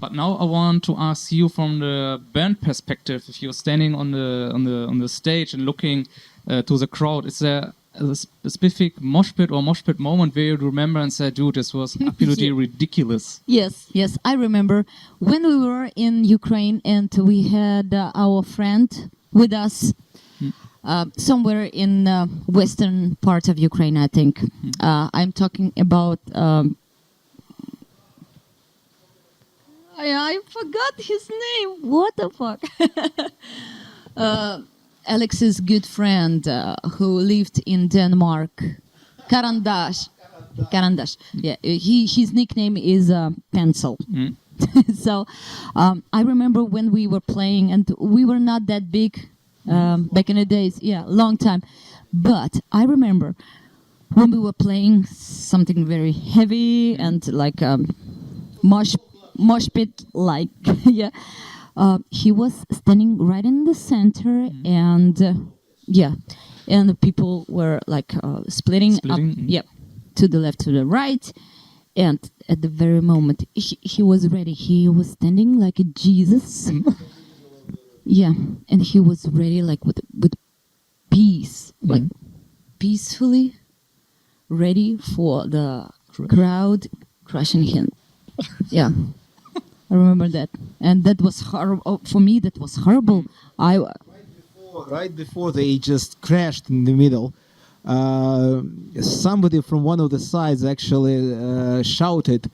But now I want to ask you from the band perspective, if you're standing on the stage and looking to the crowd, is there a specific mosh pit or mosh pit moment where you remember and say, dude, this was absolutely ridiculous? Yes, I remember when we were in Ukraine and we had our friend with us somewhere in western part of Ukraine, I think. I'm talking about I forgot his name. What the fuck? Alex's good friend who lived in Denmark, Karandash. Yeah, his nickname is Pencil. So I remember when we were playing, and we were not that big back in the days. Yeah, long time. But I remember when we were playing something very heavy and like mosh pit, like yeah. He was standing right in the center, and and the people were like splitting up, to the left, to the right, and at the very moment he was ready. He was standing like a Jesus, and he was ready, like with peace, like peacefully ready for the crowd crushing him. Yeah. I remember that, and that was horrible for me. That was horrible. Right before they just crashed in the middle, somebody from one of the sides actually shouted,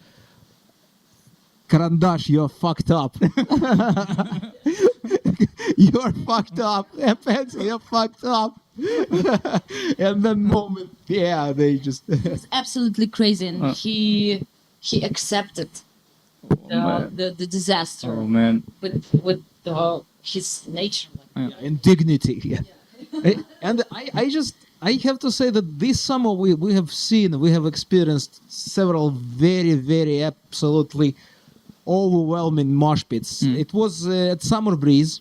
"Karandash, you're fucked up. You're fucked up. Pencil, you're fucked up." And that moment, they just It's absolutely crazy, and he accepted the disaster. Oh man! With his nature, and dignity. And I have to say that this summer we have experienced several very, very absolutely overwhelming mosh pits. It was at Summer Breeze.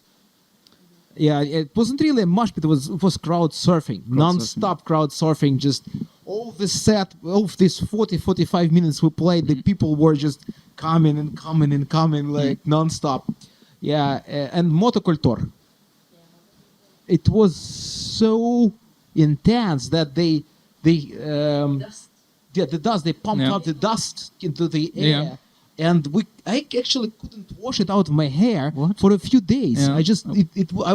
Yeah, it wasn't really a mosh pit. It was crowd surfing, non-stop crowd surfing. Just all these 40-45 minutes we played, the people were just coming like non-stop. Yeah, and motoculture. It was so intense that they pumped up the dust into the air. And I actually couldn't wash it out of my hair for a few days. I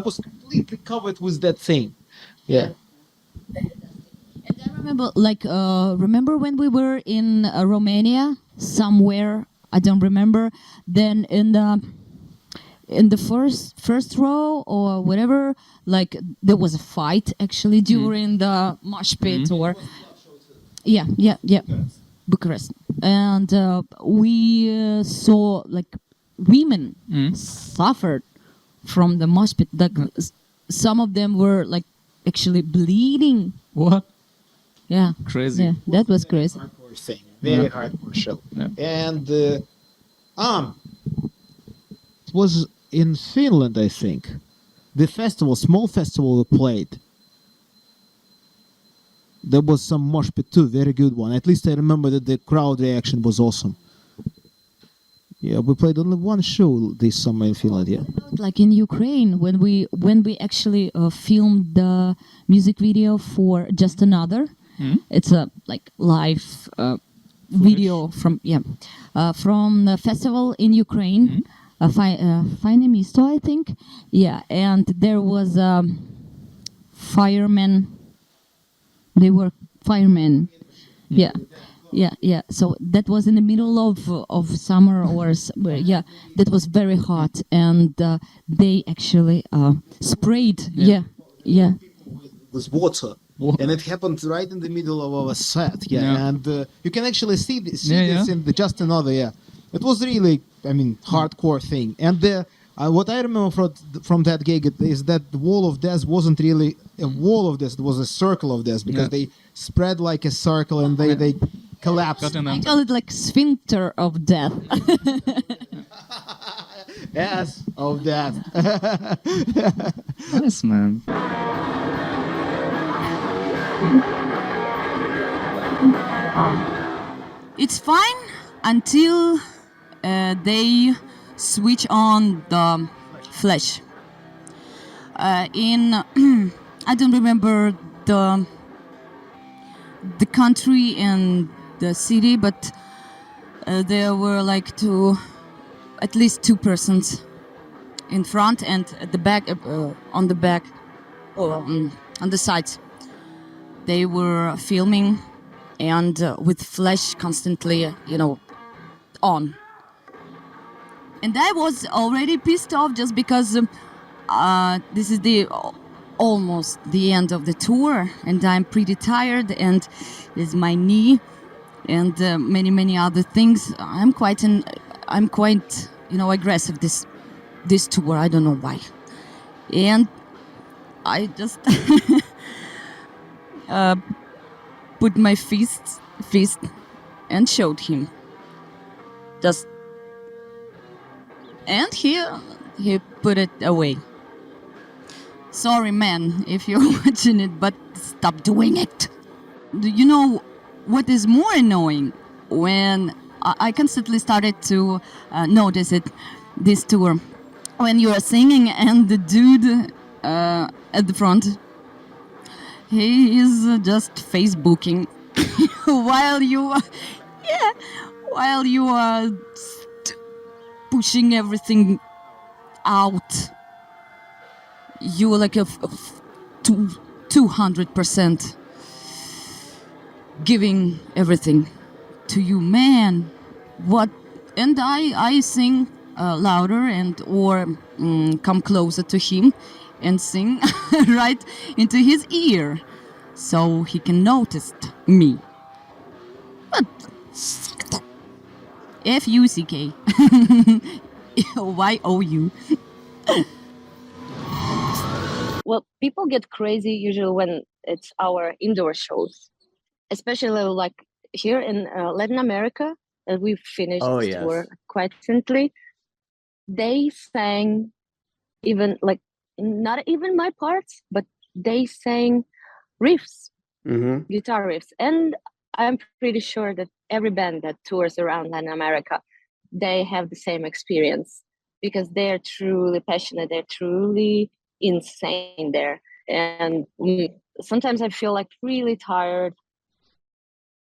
was completely covered with that thing. Yeah. And I remember, remember when we were in Romania, somewhere, I don't remember. Then in the first row or whatever, like there was a fight actually during the mosh pit or Bucharest, and we saw like women suffered from the mosh pit. Like some of them were like actually bleeding. What? Yeah, crazy. Yeah, that was crazy. Hardcore thing, very hardcore show. Yeah. And it was in Finland, I think. The small festival we played. There was some mosh pit too, very good one. At least I remember that the crowd reaction was awesome. Yeah, we played only one show this summer in Finland. Yeah, like in Ukraine when we actually filmed the music video for Just Another. It's a like live video from the festival in Ukraine, Fine Misto, I think. Yeah, and there was firemen. They were firemen. Yeah. So that was in the middle of summer that was very hot, and they actually sprayed. With water. And it happened right in the middle of our set. And you can actually see this in the Just Another. It was really, hardcore thing. And what I remember from that gig is that the wall of death wasn't really a wall of death; it was a circle of death, because they spread like a circle and they collapsed. I call it like sphincter of death. Yes, of death. Nice, man. It's fine until they switch on the flash. In I don't remember the country and the city, but there were like at least two persons in front and at the back, on the back, on the sides. They were filming and with flash constantly, on. And I was already pissed off just because this is almost the end of the tour, and I'm pretty tired, and there's my knee and many other things. I'm quite aggressive this tour. I don't know why, and I just put my fist and showed him. And he put it away. Sorry, man, if you're watching it, but stop doing it. Do you know what is more annoying? When I constantly started to notice it this tour, when you are singing and the dude at the front, he is just Facebooking while you are pushing everything out. You are like 200% giving everything to you, man. What? And I sing louder or come closer to him and sing right into his ear so he can notice me. But F-U-C-K Y-O-U. Well, people get crazy usually when it's our indoor shows, especially like here in Latin America that we've finished this tour quite recently. They sang even like not even my parts, but they sang riffs, guitar riffs, and I'm pretty sure that every band that tours around Latin America, they have the same experience because they're truly passionate. They're truly insane there, and sometimes I feel like really tired,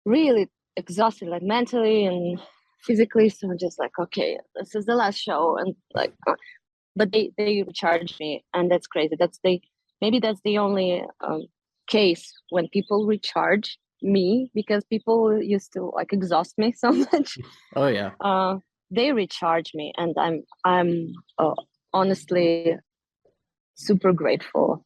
really exhausted, like mentally and physically. So I'm just like, okay, this is the last show, and like, but they recharge me, and that's crazy. Maybe that's the only case when people recharge me, because people used to like exhaust me so much. Oh yeah. They recharge me, and I'm honestly super grateful